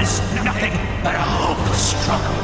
is nothing but a hopeless struggle.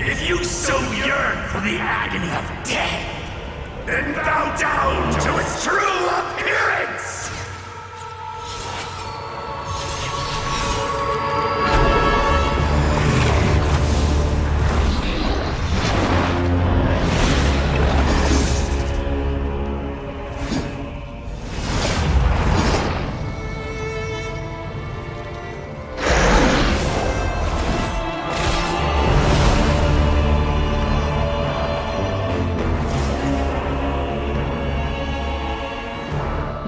If you so yearn for the agony of death, then bow down to its true appearance!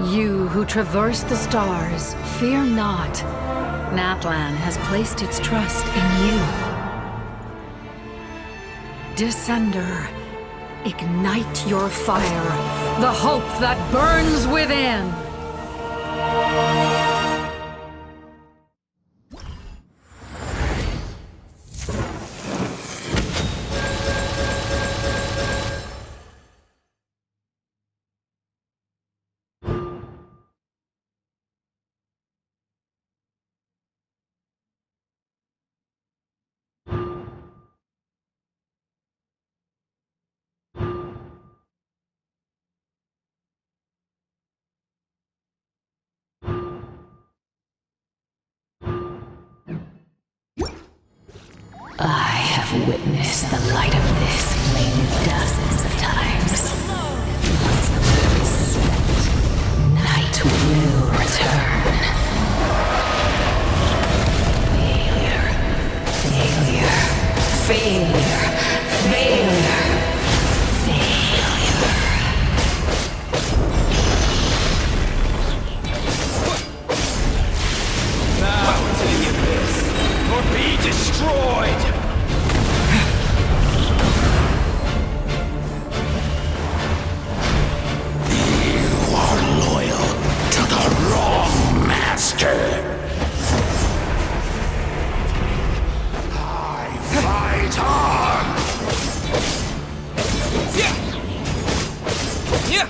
You who traverse the stars, fear not. Natlan has placed its trust in you. Descender, ignite your fire, the hope that burns within! I have witnessed the light of this flame dozens of times. Once the will is set, night will return. Failure. Failure. Failure. Failure. Bow to the abyss, or be destroyed! You are loyal to the wrong master! I fight on! Yeah! Yeah!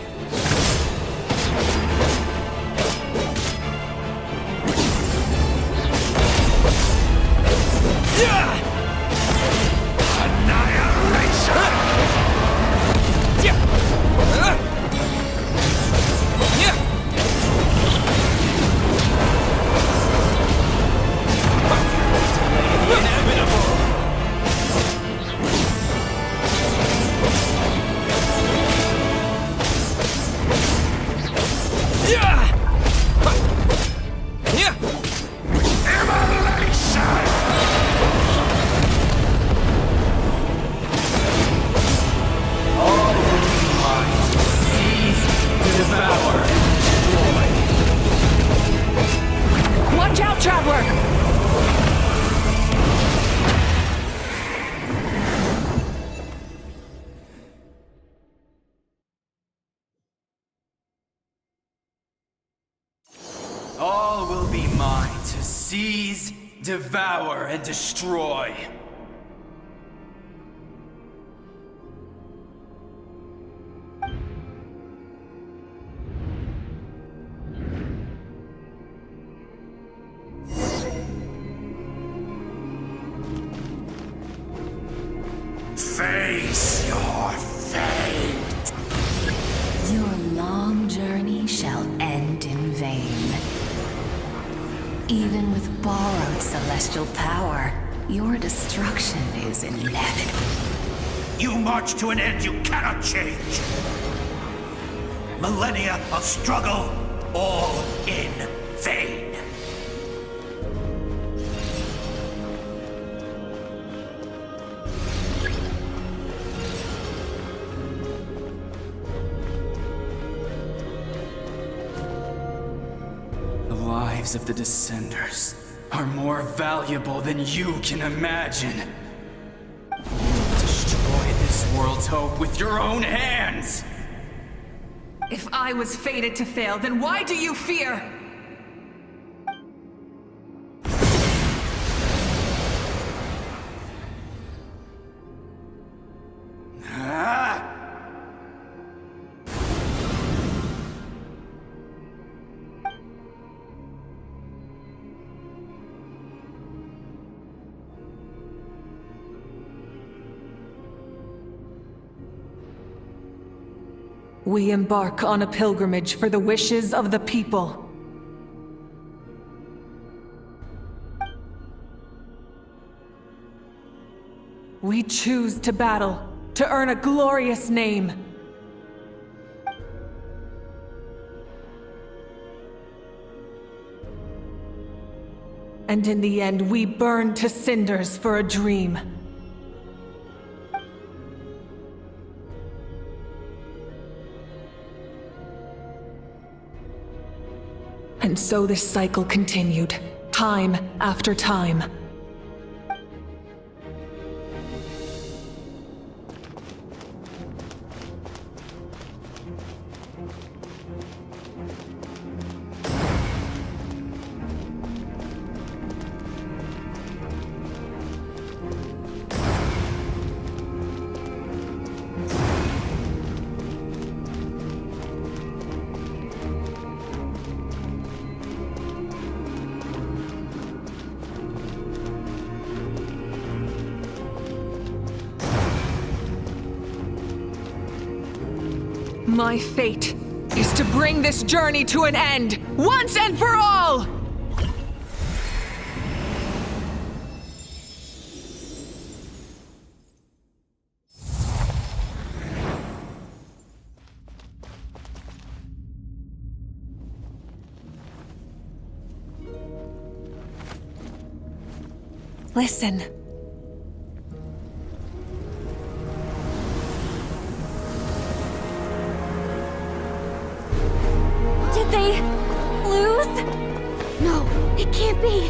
Watch out, Traveler! All will be mine to seize, devour, and destroy. Face your fate! Your long journey shall end in vain. Even with borrowed celestial power, your destruction is inevitable. You march to an end you cannot change. millennia of struggle, all in vain. The lives of the Descenders are more valuable than you can imagine. You've destroyed this world's hope with your own hands! If I was fated to fail, then why do you fear? We embark on a pilgrimage for the wishes of the people. We choose to battle, to earn a glorious name. And in the end, we burn to cinders for a dream. And so this cycle continued, time after time. My fate is to bring this journey to an end, once and for all! Listen. Did they lose? No, it can't be.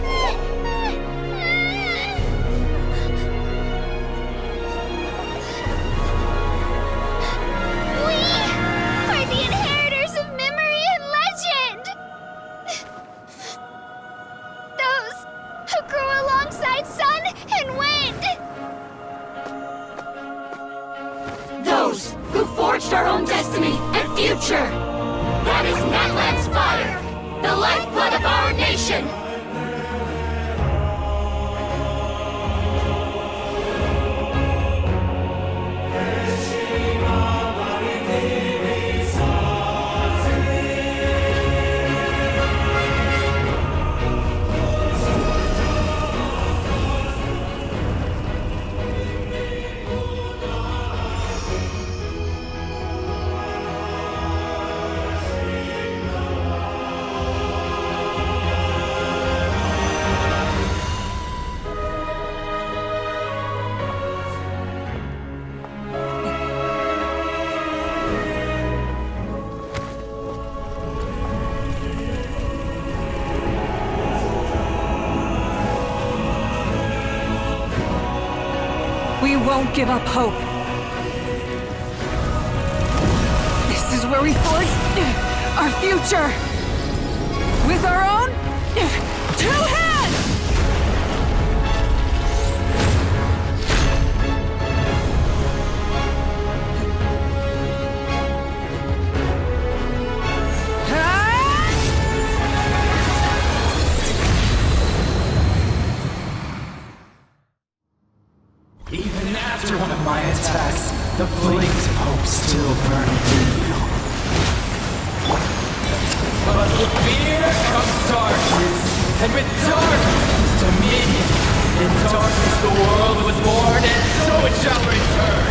We are the inheritors of memory and legend. Those who grew alongside sun and wind. Those who forged our own destiny and future. That is Natlan's fire, the lifeblood of our nation! We won't give up hope. This is where we forge our future. With our own 2 hands! Even after one of my attacks, the flames of hope still burn through you. But with fear comes darkness, and with darkness comes dominion. In darkness the world was born, and so it shall return.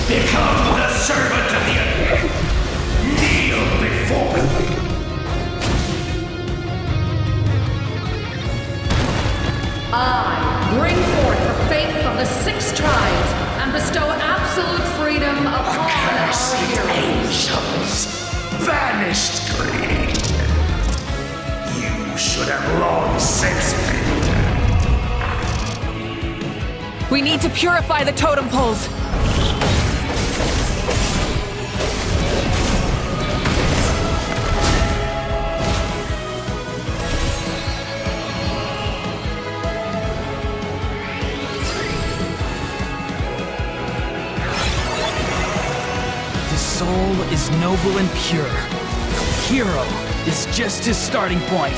Become the servant of the Undead. Kneel before me. I bring forth the faith of the 6 tribes and bestow absolute freedom upon Cursed our heroes. angels, vanished greed. You should have long since been dead. We need to purify the totem poles. His soul is noble and pure. Hero is just his starting point.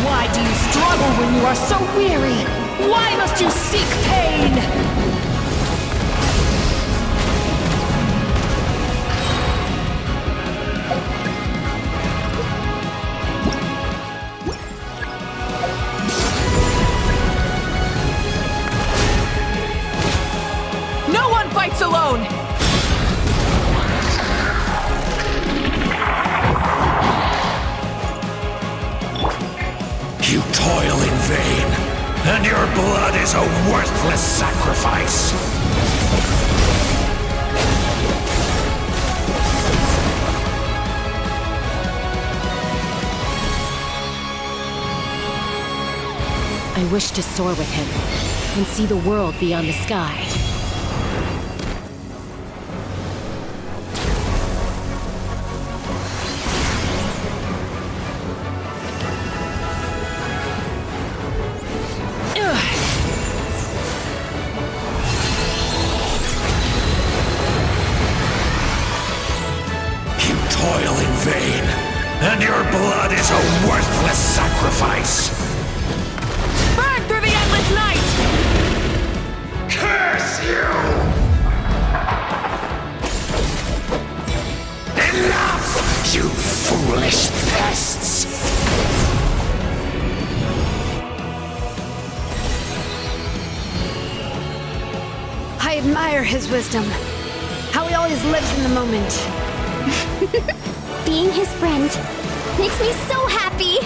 Why do you struggle when you are so weary? Why must you seek pain? No one fights alone! You toil in vain, and your blood is a worthless sacrifice. I wish to soar with him and see the world beyond the sky. You toil in vain, and your blood is a worthless sacrifice. Burn through the endless night! Curse you! Enough, you foolish pests! I admire his wisdom. How he always lives in the moment. Being his friend makes me so happy.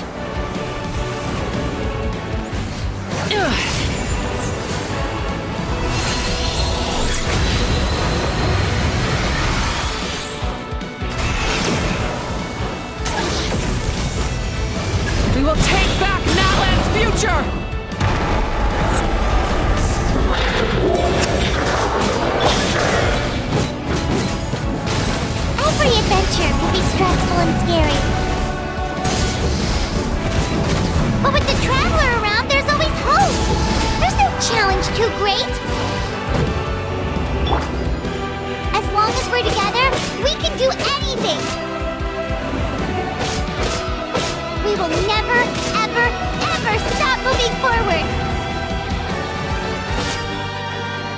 We will take back Natlan's future! Every adventure can be stressful and scary. But with the Traveler around, there's always hope. There's no challenge too great. As long as we're together, we can do anything. We will never, ever, ever stop moving forward.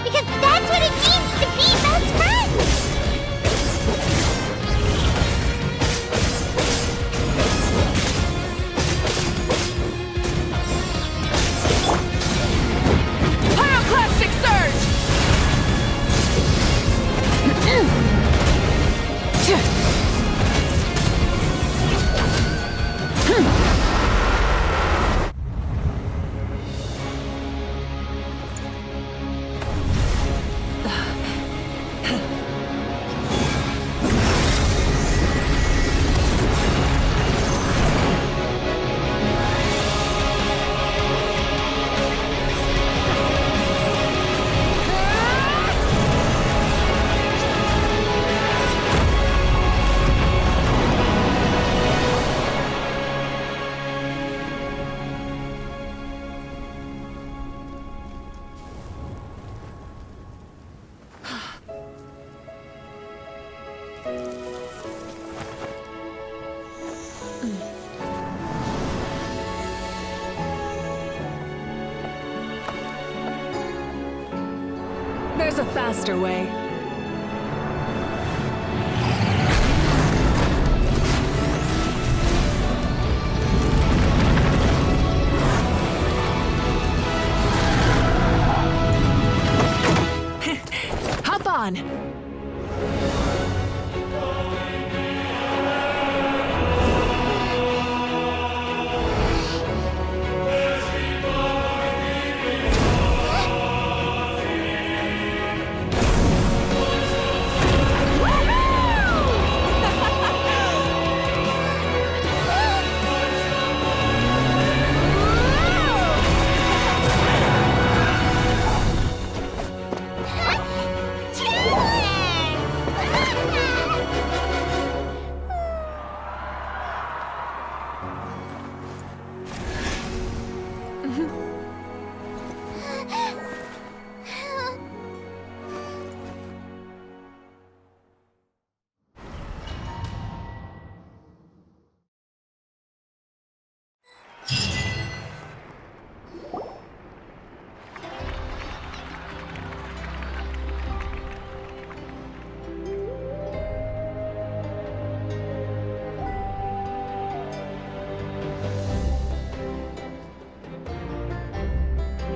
Because that's what it means to be best friends. Pyroclastic surge! There's a faster way. Hop on!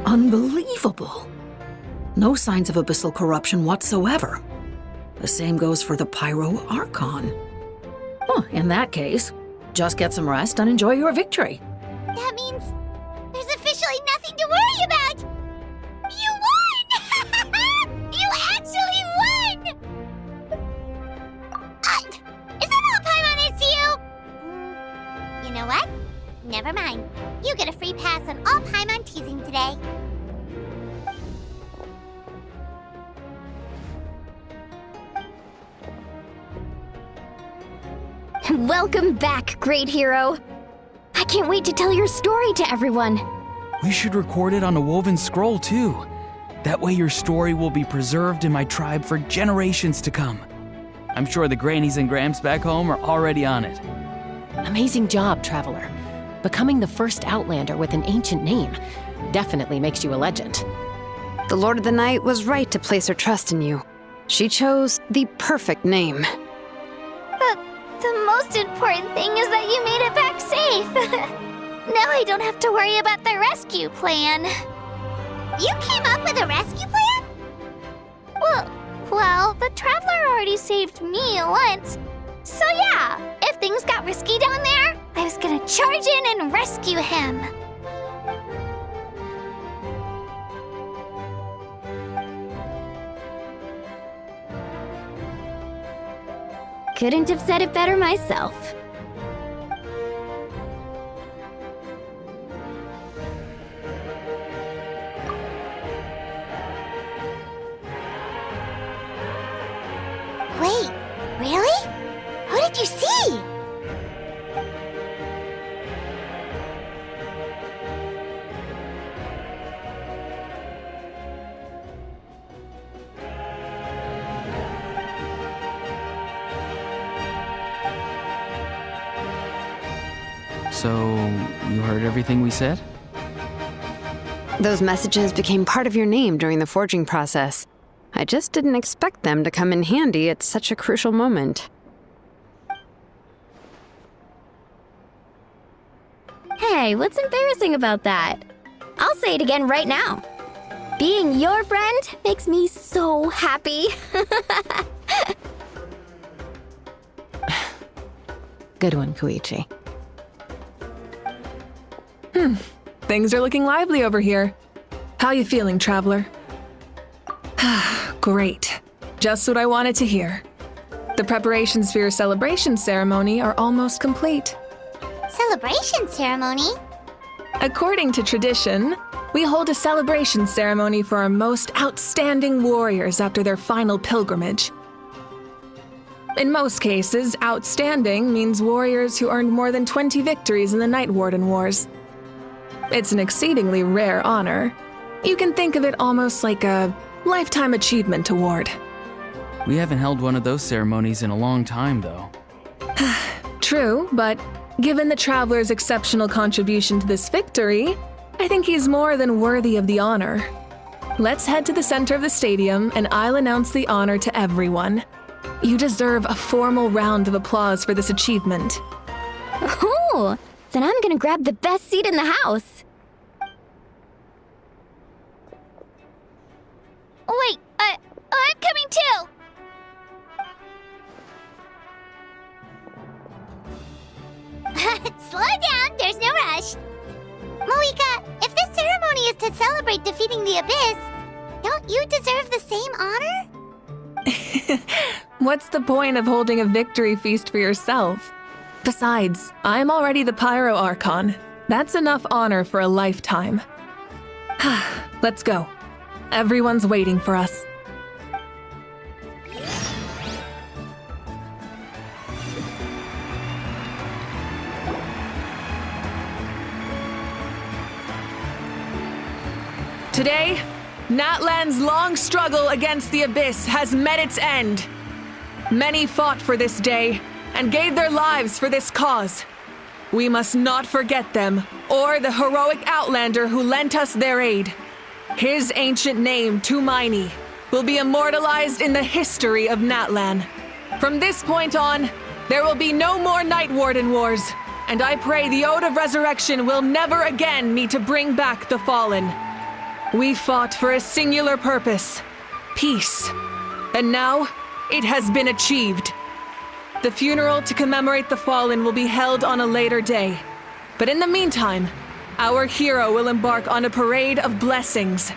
Unbelievable. No signs of abyssal corruption whatsoever. The same goes for the Pyro Archon. Well, in that case, just get some rest and enjoy your victory. That means there's officially nothing to worry about! You won! You actually won! Is that all Paimon is to you? You know what? Never mind. You get a free pass on all Paimon teasing today. Welcome back, great hero. I can't wait to tell your story to everyone. We should record it on a woven scroll, too. That way your story will be preserved in my tribe for generations to come. I'm sure the grannies and gramps back home are already on it. Amazing job, Traveler. Becoming the first Outlander with an ancient name definitely makes you a legend. The Lord of the Night was right to place her trust in you. She chose the perfect name. The most important thing is that you made it back safe. Now I don't have to worry about the rescue plan. You came up with a rescue plan? Well, the Traveler already saved me once. So yeah, if things got risky down there, I was gonna charge in and rescue him. Couldn't have said it better myself. Wait, really? Who did you see? So, you heard everything we said? Those messages became part of your name during the forging process. I just didn't expect them to come in handy at such a crucial moment. Hey, what's embarrassing about that? I'll say it again right now. Being your friend makes me so happy. Good one, Koichi. Things are looking lively over here. How you feeling, Traveler? Great. Just what I wanted to hear. The preparations for your celebration ceremony are almost complete. Celebration ceremony? According to tradition, we hold a celebration ceremony for our most outstanding warriors after their final pilgrimage. In most cases, outstanding means warriors who earned more than 20 victories in the Night Warden Wars. It's an exceedingly rare honor. You can think of it almost like a lifetime achievement award. We haven't held one of those ceremonies in a long time, though. True, but given the Traveler's exceptional contribution to this victory, I think he's more than worthy of the honor. Let's head to the center of the stadium and I'll announce the honor to everyone. You deserve a formal round of applause for this achievement. Oh, then I'm gonna grab the best seat in the house. Wait, I'm coming too! Slow down, there's no rush. Moika, if this ceremony is to celebrate defeating the Abyss, don't you deserve the same honor? What's the point of holding a victory feast for yourself? Besides, I'm already the Pyro Archon. That's enough honor for a lifetime. Let's go. Everyone's waiting for us. Today, Natlan's long struggle against the Abyss has met its end. Many fought for this day and gave their lives for this cause. We must not forget them or the heroic Outlander who lent us their aid. His ancient name, Tumaini, will be immortalized in the history of Natlan. From this point on, there will be no more Night Warden wars, and I pray the Ode of Resurrection will never again need to bring back the Fallen. We fought for a singular purpose, peace, and now it has been achieved. The funeral to commemorate the Fallen will be held on a later day, but in the meantime, our hero will embark on a parade of blessings.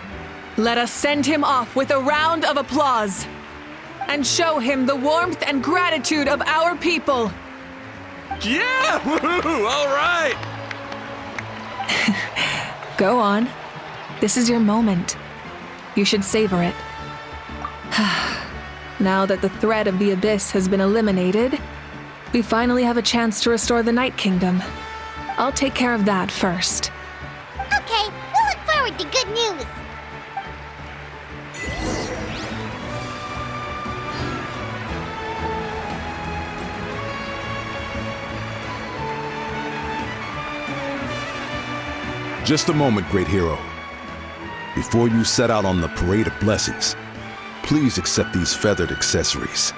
Let us send him off with a round of applause and show him the warmth and gratitude of our people. Yeah! Woohoo! All right! Go on. This is your moment. You should savor it. Now that the threat of the Abyss has been eliminated, we finally have a chance to restore the Night Kingdom. I'll take care of that first. Okay, we'll look forward to good news. Just a moment, great hero. Before you set out on the parade of blessings, please accept these feathered accessories.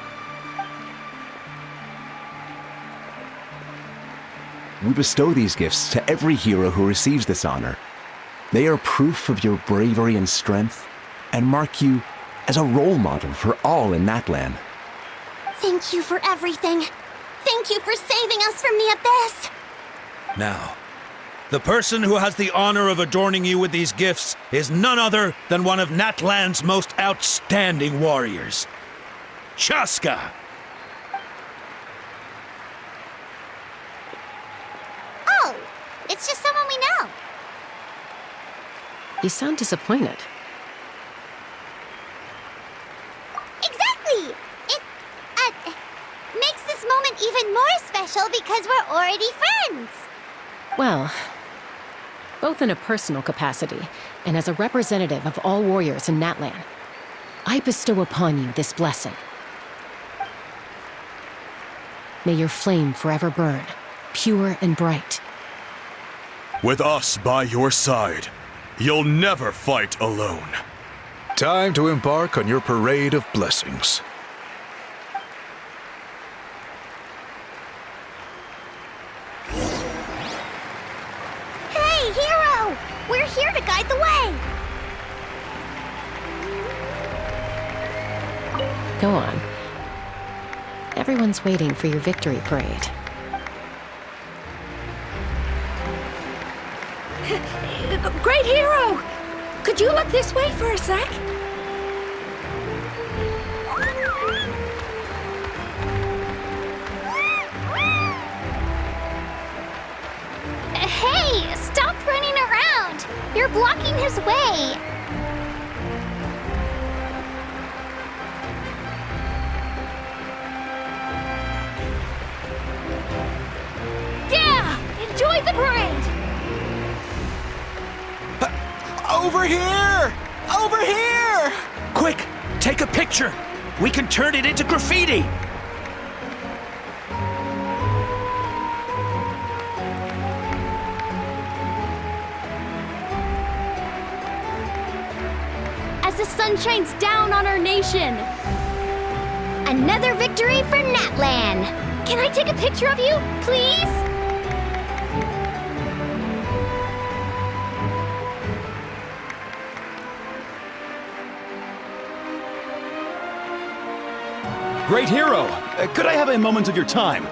We bestow these gifts to every hero who receives this honor. They are proof of your bravery and strength, and mark you as a role model for all in Natlan. Thank you for everything. Thank you for saving us from the Abyss. Now, the person who has the honor of adorning you with these gifts is none other than one of Natlan's most outstanding warriors, Chaska. Oh, it's just someone we know. You sound disappointed. Exactly! It makes this moment even more special because we're already friends. Well, both in a personal capacity and as a representative of all warriors in Natlan, I bestow upon you this blessing. May your flame forever burn, pure and bright. With us by your side, you'll never fight alone. Time to embark on your parade of blessings. Hey, hero! We're here to guide the way! Go on. Everyone's waiting for your victory parade. Great hero! Could you look this way for a sec? Hey, stop running around! You're blocking his way! Yeah! Enjoy the parade! Over here! Over here! Quick, take a picture. We can turn it into graffiti. sun shines down on our nation. Another victory for Natlan. Can I take a picture of you, please? Great hero! Could I have a moment of your time?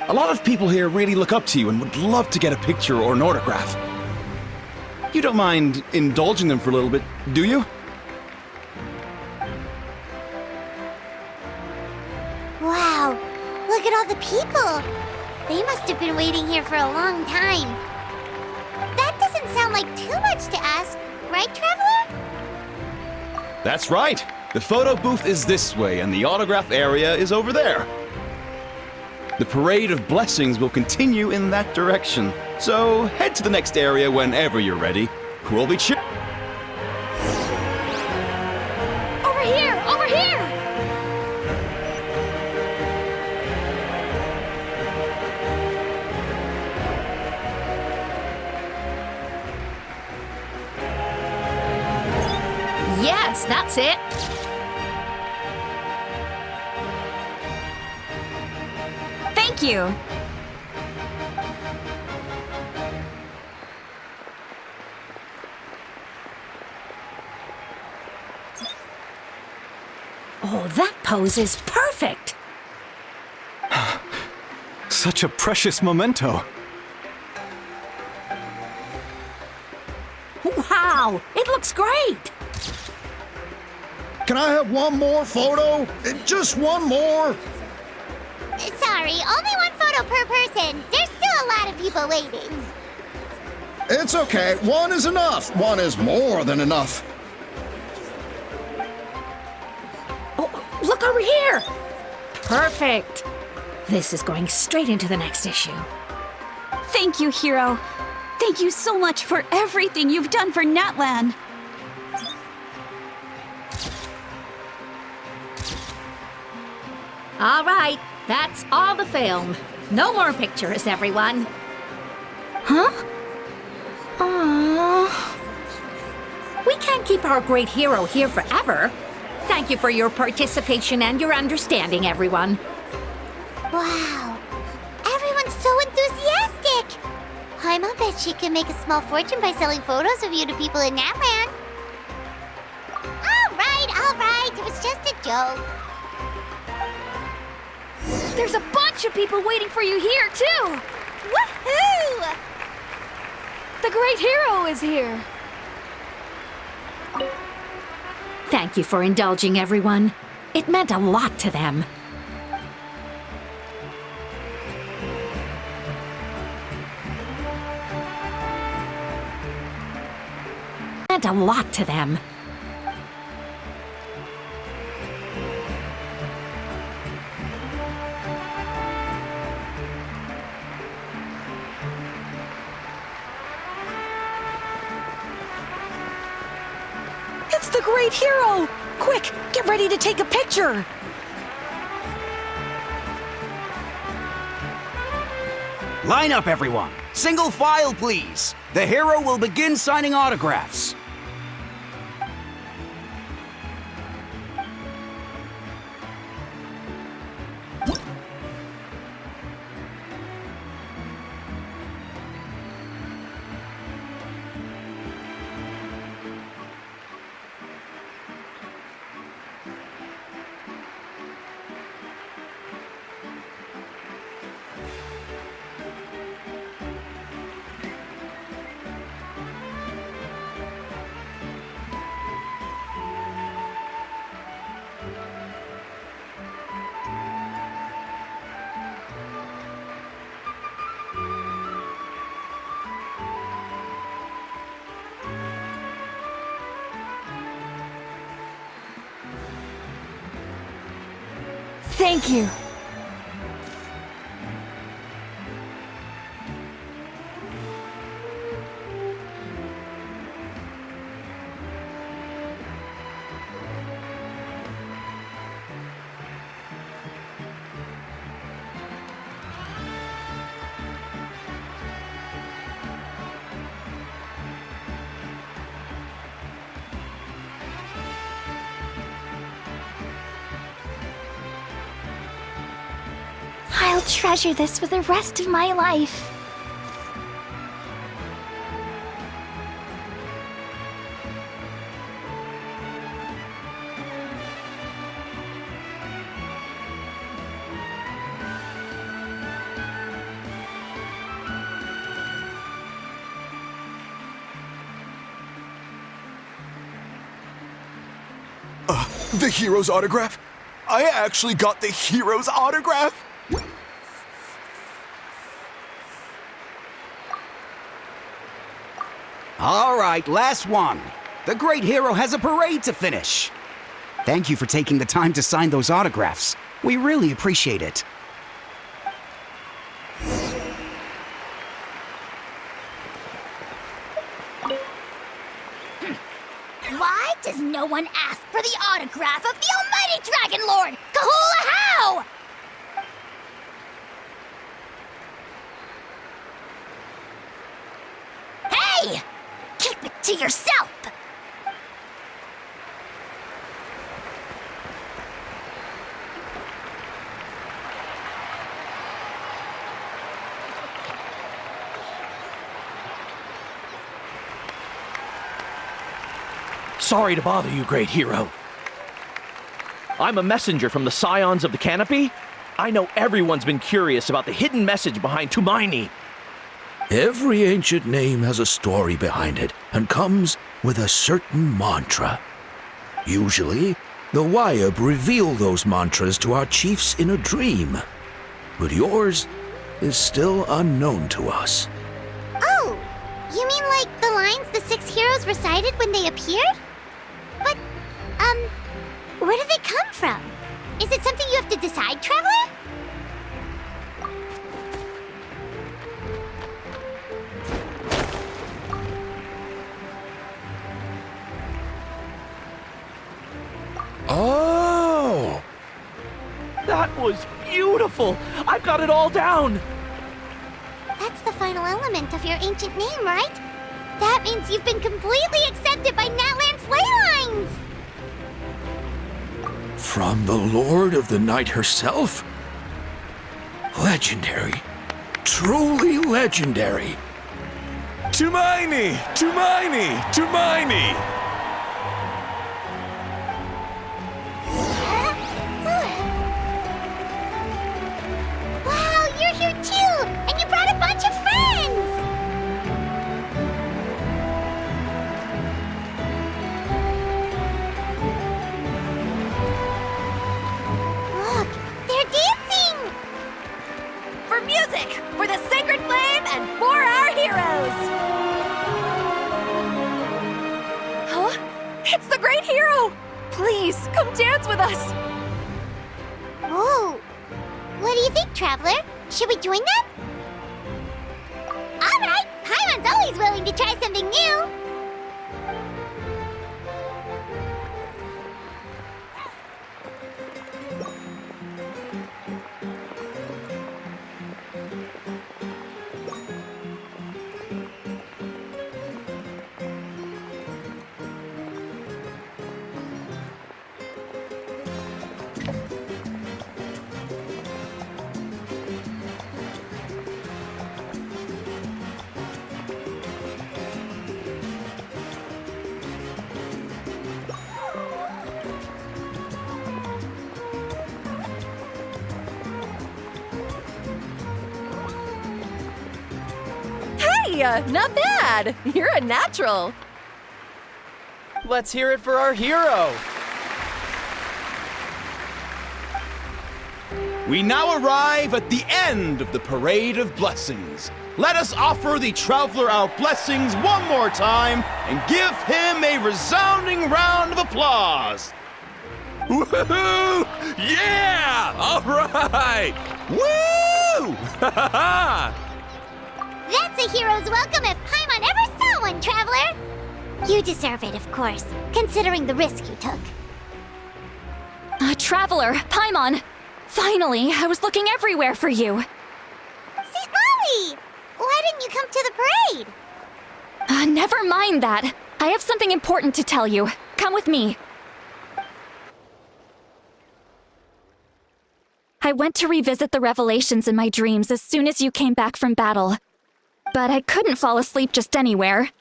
A lot of people here really look up to you and would love to get a picture or an autograph. You don't mind indulging them for a little bit, do you? Wow, look at all the people. They must have been waiting here for a long time. That doesn't sound like too much to ask, right, Traveler? That's right. The photo booth is this way and the autograph area is over there. The parade of blessings will continue in that direction. So head to the next area whenever you're ready. We'll be cheering. Over here! Over here! Yes, that's it. Thank you. Oh, that pose is perfect. Such a precious memento. Wow, it looks great. Can I have one more photo? Just one more. Sorry, only one photo per person. There's still a lot of people waiting. It's okay. One is enough. One is more than enough. Oh, look over here. Perfect. This is going straight into the next issue. Thank you, Hero. Thank you so much for everything you've done for Natlan. All right, that's all the film. No more pictures, everyone. Huh? Aww. We can't keep our great hero here forever. Thank you for your participation and your understanding, everyone. Wow, everyone's so enthusiastic. I'll bet she can make a small fortune by selling photos of you to people in Natlan. All right, it was just a joke. There's a bunch of people waiting for you here, too! Woohoo! The great hero is here. Thank you for indulging, everyone. It meant a lot to them. Meant a lot to them. It's the great hero! Quick, get ready to take a picture! Line up, everyone. Single file, please. The hero will begin signing autographs. Thank you. I'll treasure this for the rest of my life. The hero's autograph? I actually got the hero's autograph? All right, last one. The great hero has a parade to finish. Thank you for taking the time to sign those autographs. We really appreciate it. Why does no one ask for the autograph of the almighty Dragon Lord, Kahula How? Hey! Keep it to yourself! Sorry to bother you, great hero. I'm a messenger from the Scions of the Canopy. I know everyone's been curious about the hidden message behind Tumaini. Every ancient name has a story behind it and comes with a certain mantra. Usually, the Wayab reveal those mantras to our chiefs in a dream. But yours is still unknown to us. Oh, you mean like the lines the 6 heroes recited when they appeared? But, where do they come from? Is it something you have to decide, Traveler? Oh! That was beautiful! I've got it all down! That's the final element of your ancient name, right? That means you've been completely accepted by Natlan's ley lines! From the Lord of the Night herself? Legendary. Truly legendary. Tumaini! Tumaini! Tumaini! Wow, you're here too! And you brought a bunch of friends! Look, they're dancing! For music, for the sacred flame, and for our heroes! Huh? It's the great hero! Please, come dance with us! Whoa! What do you think, Traveler? Should we join them? Alright! Paimon's always willing to try something new! Not bad! You're a natural! Let's hear it for our hero! We now arrive at the end of the Parade of Blessings. Let us offer the Traveler our blessings one more time and give him a resounding round of applause. Woohoo! Yeah! All right! Woo! That's a hero's welcome if Paimon ever saw one, Traveler! You deserve it, of course, considering the risk you took. Traveler, Paimon! Finally, I was looking everywhere for you! St. Molly! Why didn't you come to the parade? Never mind that. I have something important to tell you. Come with me. I I went to revisit the revelations in my dreams as soon as you came back from battle. But I couldn't fall asleep just anywhere.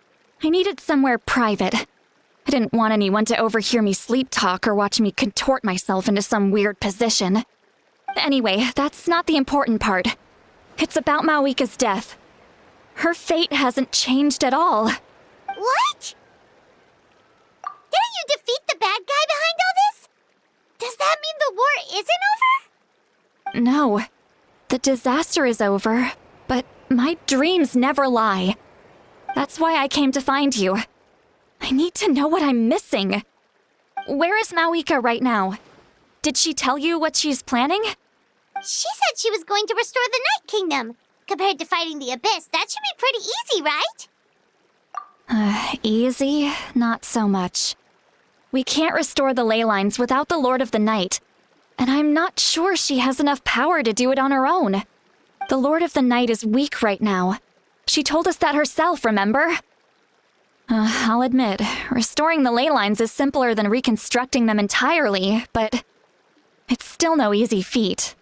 I needed somewhere private. I didn't want anyone to overhear me sleep talk or watch me contort myself into some weird position. Anyway, that's not the important part. It's about Mawika's death. Her fate hasn't changed at all. What? Didn't you defeat the bad guy behind all this? Does that mean the war isn't over? No. The disaster is over, but my dreams never lie. That's why I came to find you. I need to know what I'm missing. Where is Mawika right now? Did she tell you what she's planning? She said she was going to restore the Night Kingdom. Compared to fighting the Abyss, that should be pretty easy, right? Easy? Not so much. We can't restore the ley lines without the Lord of the Night, and I'm not sure she has enough power to do it on her own. The Lord of the Night is weak right now. She told us that herself, remember? I'll admit, restoring the ley lines is simpler than reconstructing them entirely, but it's still no easy feat.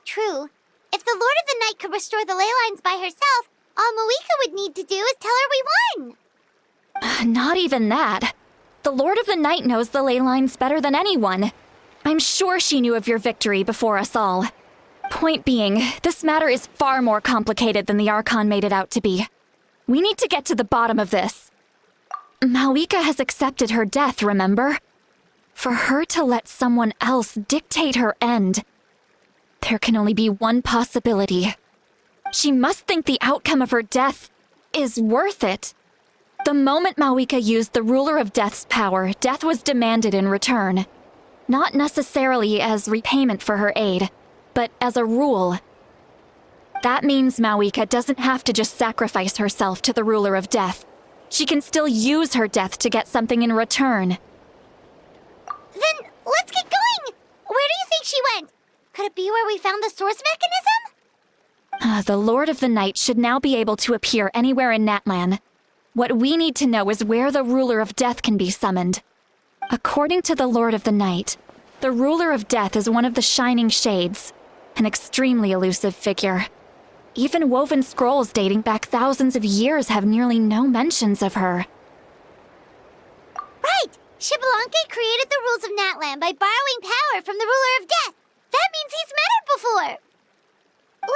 True. If the Lord of the Night could restore the ley lines by herself, all Mawika would need to do is tell her we won. Not even that. The Lord of the Night knows the ley lines better than anyone. I'm sure she knew of your victory before us all. Point being, this matter is far more complicated than the Archon made it out to be. We need to get to the bottom of this. Mawika has accepted her death, remember? For her to let someone else dictate her end, there can only be one possibility. She must think the outcome of her death is worth it. The moment Mawika used the Ruler of Death's power, death was demanded in return. Not necessarily as repayment for her aid, but as a rule. That means Mawika doesn't have to just sacrifice herself to the Ruler of Death. She can still use her death to get something in return. Then let's get going! Where do you think she went? Could it be where we found the source mechanism? The Lord of the Night should now be able to appear anywhere in Natlan. What we need to know is where the Ruler of Death can be summoned. According to the Lord of the Night, the Ruler of Death is one of the Shining Shades, an extremely elusive figure. Even woven scrolls dating back thousands of years have nearly no mentions of her. Right! Xbalanque created the rules of Natlan by borrowing power from the Ruler of Death. That means he's met her before!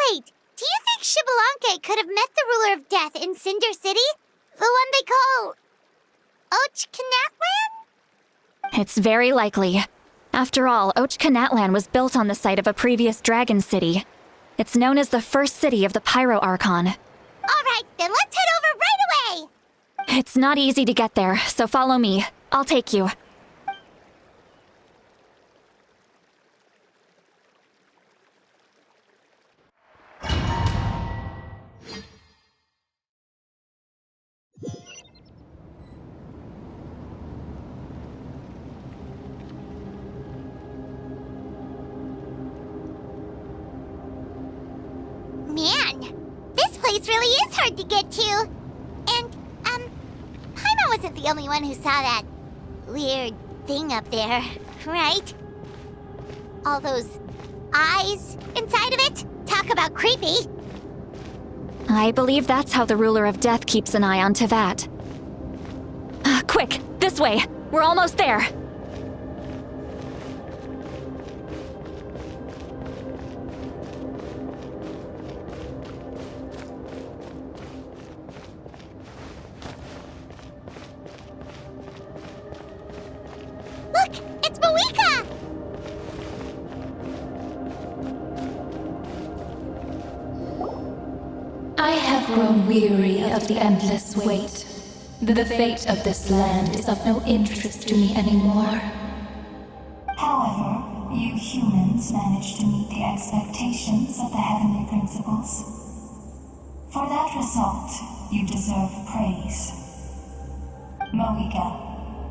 Wait, do you think Xbalanque could have met the Ruler of Death in Cinder City? The one they call... Ochkanatlan? It's very likely. After all, Ochkanatlan was built on the site of a previous dragon city. It's known as the first city of the Pyro Archon. Alright, then let's head over right away! It's not easy to get there, so follow me. I'll take you. Man, this place really is hard to get to. And, Paimon wasn't the only one who saw that weird thing up there, right? All those eyes inside of it? Talk about creepy. I believe that's how the Ruler of Death keeps an eye on Tevat. Quick, this way! We're almost there! Look! It's Mawika! I have grown weary of the endless wait. The fate of this land is of no interest to me anymore. However, you humans managed to meet the expectations of the heavenly principles. For that result, you deserve praise. Mawika,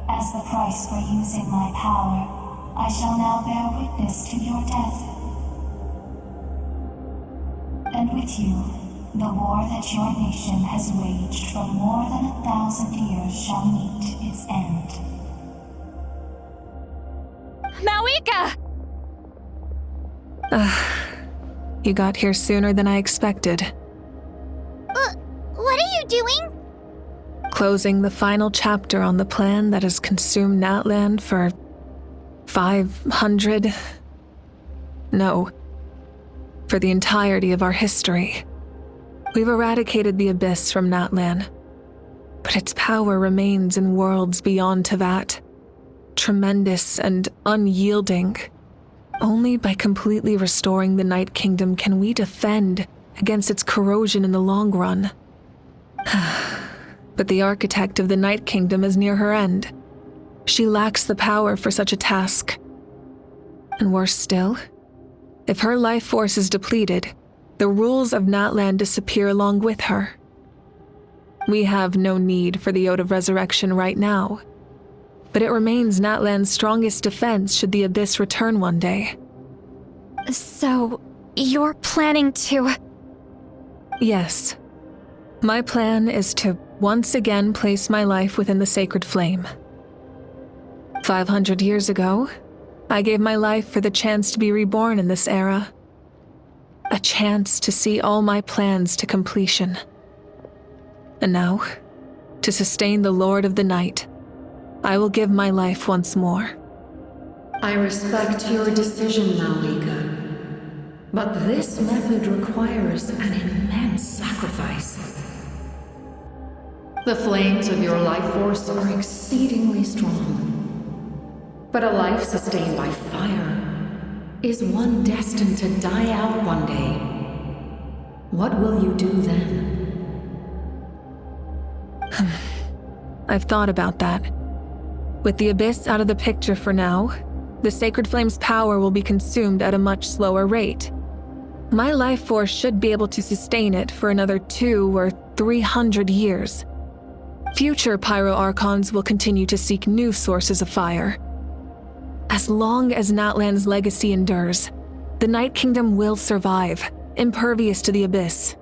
as the price for using my power, I shall now bear witness to your death. And with you, the war that your nation has waged for more than 1,000 years shall meet its end. Mawika! You got here sooner than I expected. What are you doing? Closing the final chapter on the plan that has consumed Natlan for 500... No. For the entirety of our history. We've eradicated the Abyss from Natlan, but its power remains in worlds beyond Tevat. Tremendous and unyielding. Only by completely restoring the Night Kingdom can we defend against its corrosion in the long run. But the architect of the Night Kingdom is near her end. She lacks the power for such a task. And worse still, if her life force is depleted, the rules of Natlan disappear along with her. We have no need for the Ode of Resurrection right now, but it remains Natlan's strongest defense should the Abyss return one day. So, you're planning to... Yes. My plan is to once again place my life within the sacred flame. 500 years ago, I gave my life for the chance to be reborn in this era. A chance to see all my plans to completion. And now, to sustain the Lord of the Night, I will give my life once more. I respect your decision, Malika. But this method requires an immense sacrifice. The flames of your life force are exceedingly strong. But a life sustained by fire is one destined to die out one day. What will you do then? I've thought about that. With the Abyss out of the picture for now, the Sacred Flame's power will be consumed at a much slower rate. My life force should be able to sustain it for another 200 or 300 years. Future Pyro Archons will continue to seek new sources of fire. As long as Natlan's legacy endures, the Night Kingdom will survive, impervious to the Abyss.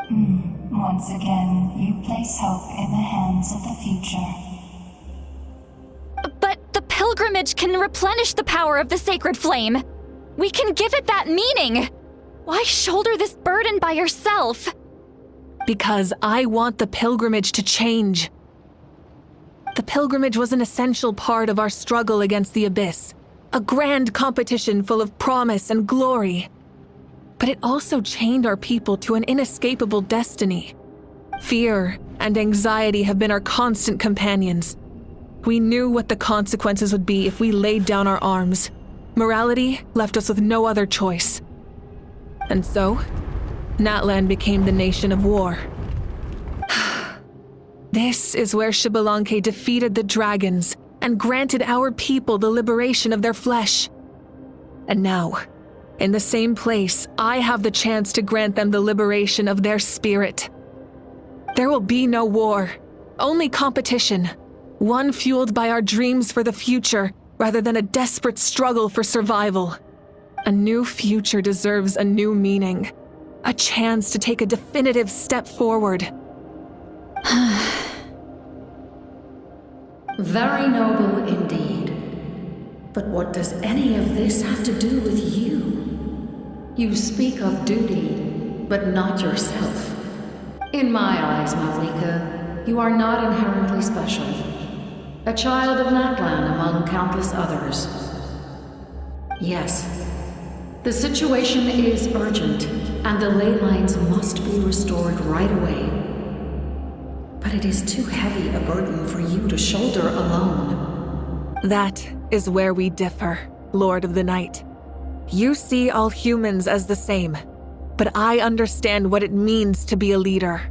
Once again, you place hope in the hands of the future. But the pilgrimage can replenish the power of the sacred flame. We can give it that meaning. Why shoulder this burden by yourself? Because I want the pilgrimage to change. The pilgrimage was an essential part of our struggle against the Abyss, a grand competition full of promise and glory. But it also chained our people to an inescapable destiny. Fear and anxiety have been our constant companions. We knew what the consequences would be if we laid down our arms. Morality left us with no other choice. And so, Natlan became the nation of war. This is where Xbalanque defeated the dragons and granted our people the liberation of their flesh. And now, in the same place, I have the chance to grant them the liberation of their spirit. There will be no war, only competition, one fueled by our dreams for the future rather than a desperate struggle for survival. A new future deserves a new meaning, a chance to take a definitive step forward. Very noble indeed. But what does any of this have to do with you? You speak of duty, but not yourself. In my eyes, Malika, you are not inherently special. A child of Natlan among countless others. Yes, the situation is urgent, and the ley lines must be restored right away. But it is too heavy a burden for you to shoulder alone. That is where we differ, Lord of the Night. You see all humans as the same, but I understand what it means to be a leader.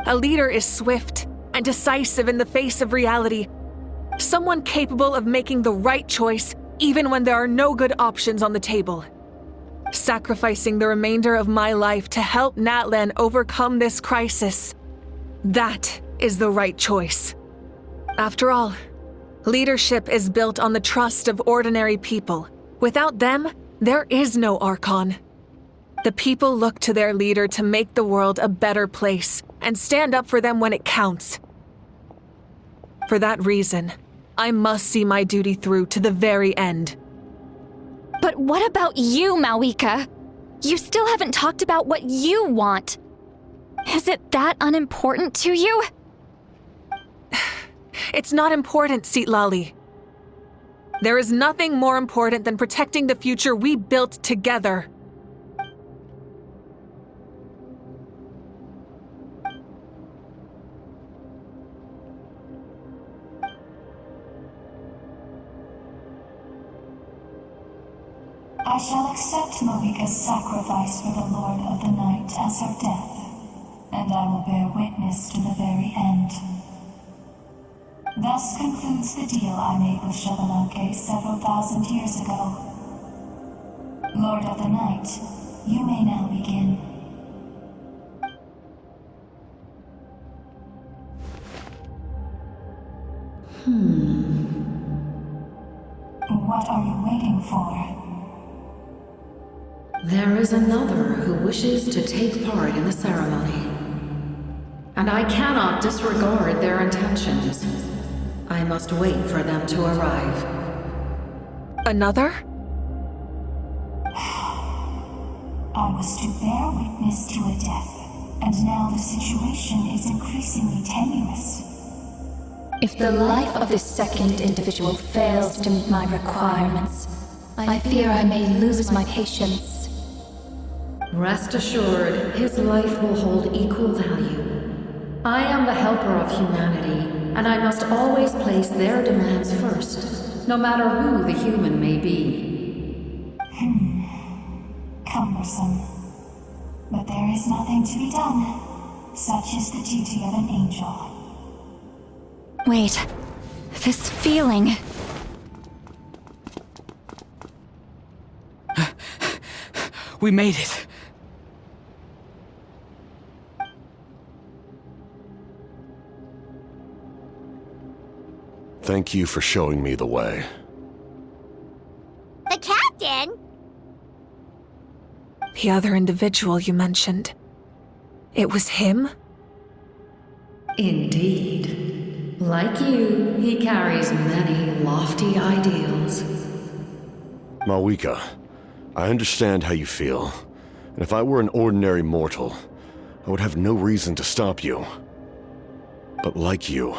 A leader is swift and decisive in the face of reality. Someone capable of making the right choice even when there are no good options on the table. Sacrificing the remainder of my life to help Natlan overcome this crisis. That is the right choice. After all, leadership is built on the trust of ordinary people. Without them, there is no Archon. The people look to their leader to make the world a better place and stand up for them when it counts. For that reason, I must see my duty through to the very end. But what about you, Malika? You still haven't talked about what you want. Is it that unimportant to you? It's not important, Citlali. There is nothing more important than protecting the future we built together. I shall accept Malika's sacrifice for the Lord of the Night as her death, and I will bear witness to the very end. Thus concludes the deal I made with Xbalanque several thousand years ago. Lord of the Night, you may now begin. What are you waiting for? There is another who wishes to take part in the ceremony. And I cannot disregard their intentions. I must wait for them to arrive. Another? I was to bear witness to a death, and now the situation is increasingly tenuous. If the life of this second individual fails to meet my requirements, I fear I may lose my patience. Rest assured, his life will hold equal value. I am the helper of humanity, and I must always place their demands first, no matter who the human may be. Cumbersome. But there is nothing to be done. Such is the duty of an angel. Wait, this feeling. We made it. Thank you for showing me the way. The captain? The other individual you mentioned. It was him? Indeed. Like you, he carries many lofty ideals. Malika, I understand how you feel. And if I were an ordinary mortal, I would have no reason to stop you. But like you,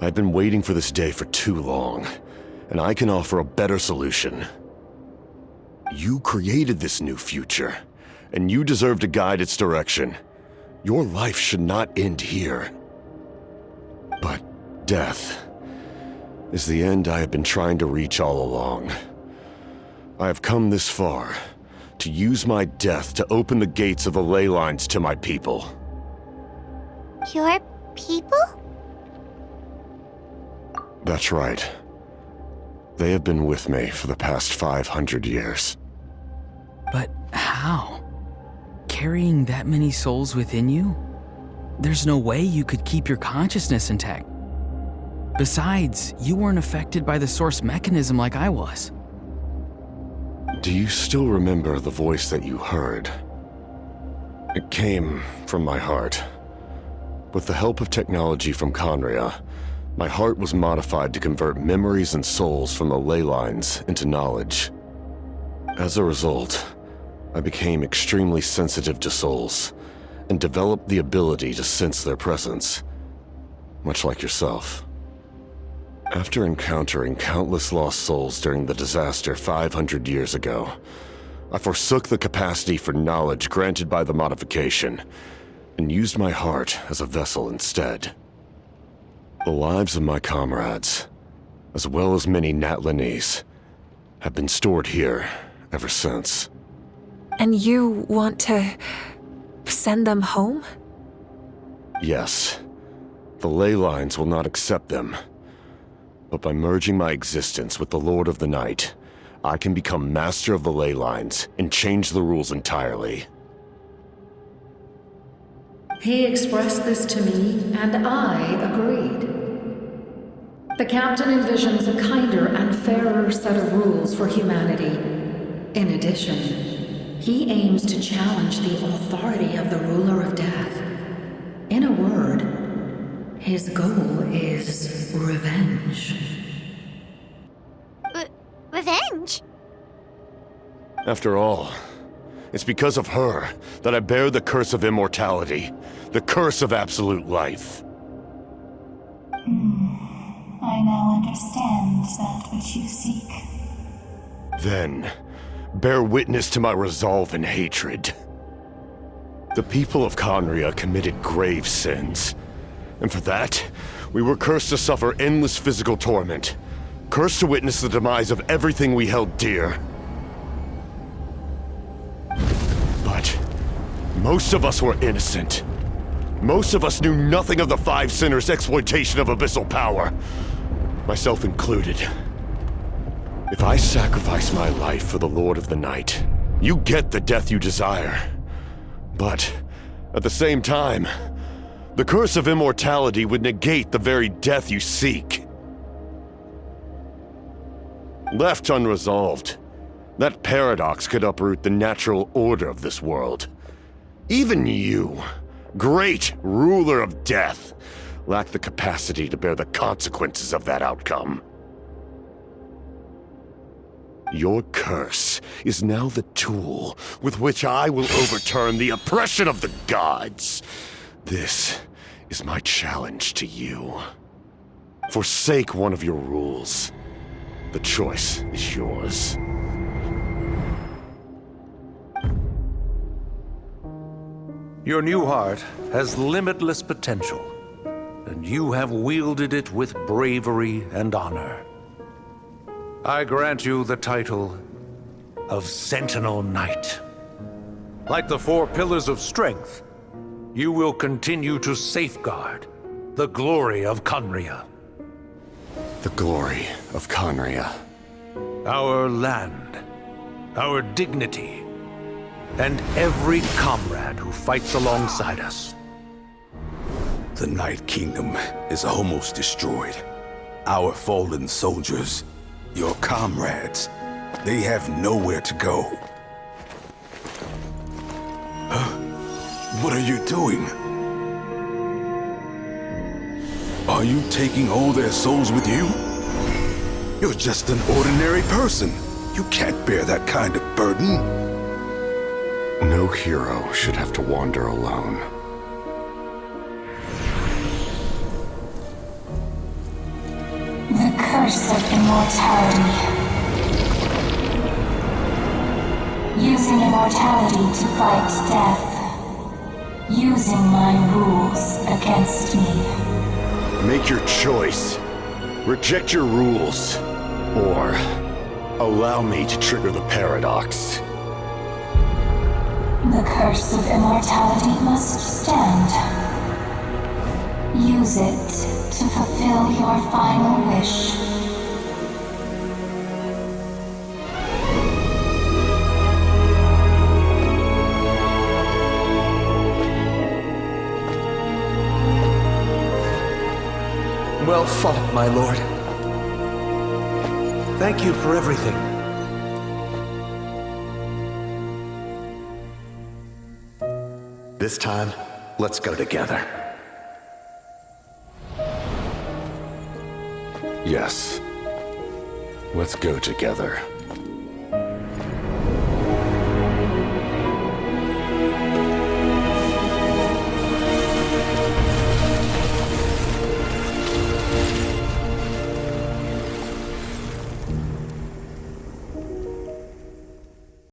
I've been waiting for this day for too long, and I can offer a better solution. You created this new future, and you deserve to guide its direction. Your life should not end here. But death is the end I have been trying to reach all along. I have come this far to use my death to open the gates of the ley lines to my people. Your people? That's right. They have been with me for the past 500 years. But how? Carrying that many souls within you? There's no way you could keep your consciousness intact. Besides, you weren't affected by the source mechanism like I was. Do you still remember the voice that you heard? It came from my heart. With the help of technology from Conria, my heart was modified to convert memories and souls from the ley lines into knowledge. As a result, I became extremely sensitive to souls, and developed the ability to sense their presence, much like yourself. After encountering countless lost souls during the disaster 500 years ago, I forsook the capacity for knowledge granted by the modification, and used my heart as a vessel instead. The lives of my comrades, as well as many Natlanese, have been stored here ever since. And you want to send them home? Yes. The ley lines will not accept them. But by merging my existence with the Lord of the Night, I can become master of the ley lines and change the rules entirely. He expressed this to me, and I agreed. The captain envisions a kinder and fairer set of rules for humanity. In addition, he aims to challenge the authority of the ruler of death. In a word, his goal is revenge. Revenge? After all, it's because of her that I bear the curse of immortality, the curse of absolute life. I now understand that which you seek. Then, bear witness to my resolve and hatred. The people of Conria committed grave sins, and for that, we were cursed to suffer endless physical torment, cursed to witness the demise of everything we held dear. But most of us were innocent. Most of us knew nothing of the Five Sinners' exploitation of abyssal power, myself included. If I sacrifice my life for the Lord of the Night, you get the death you desire. But at the same time, the curse of immortality would negate the very death you seek. Left unresolved, that paradox could uproot the natural order of this world. Even you, great ruler of death, lack the capacity to bear the consequences of that outcome. Your curse is now the tool with which I will overturn the oppression of the gods. This is my challenge to you. Forsake one of your rules. The choice is yours. Your new heart has limitless potential, and you have wielded it with bravery and honor. I grant you the title of Sentinel Knight. Like the four pillars of strength, you will continue to safeguard the glory of Conria. The glory of Conria. Our land, our dignity, and every comrade who fights alongside us. The Night Kingdom is almost destroyed. Our fallen soldiers, your comrades, they have nowhere to go. What are you doing? Are you taking all their souls with you? You're just an ordinary person. You can't bear that kind of burden. No hero should have to wander alone. The curse of immortality. Using immortality to fight death. Using my rules against me. Make your choice. Reject your rules. Or allow me to trigger the paradox. The curse of immortality must stand. Use it to fulfill your final wish. Well fought, my lord. Thank you for everything. This time, let's go together. Yes. Let's go together.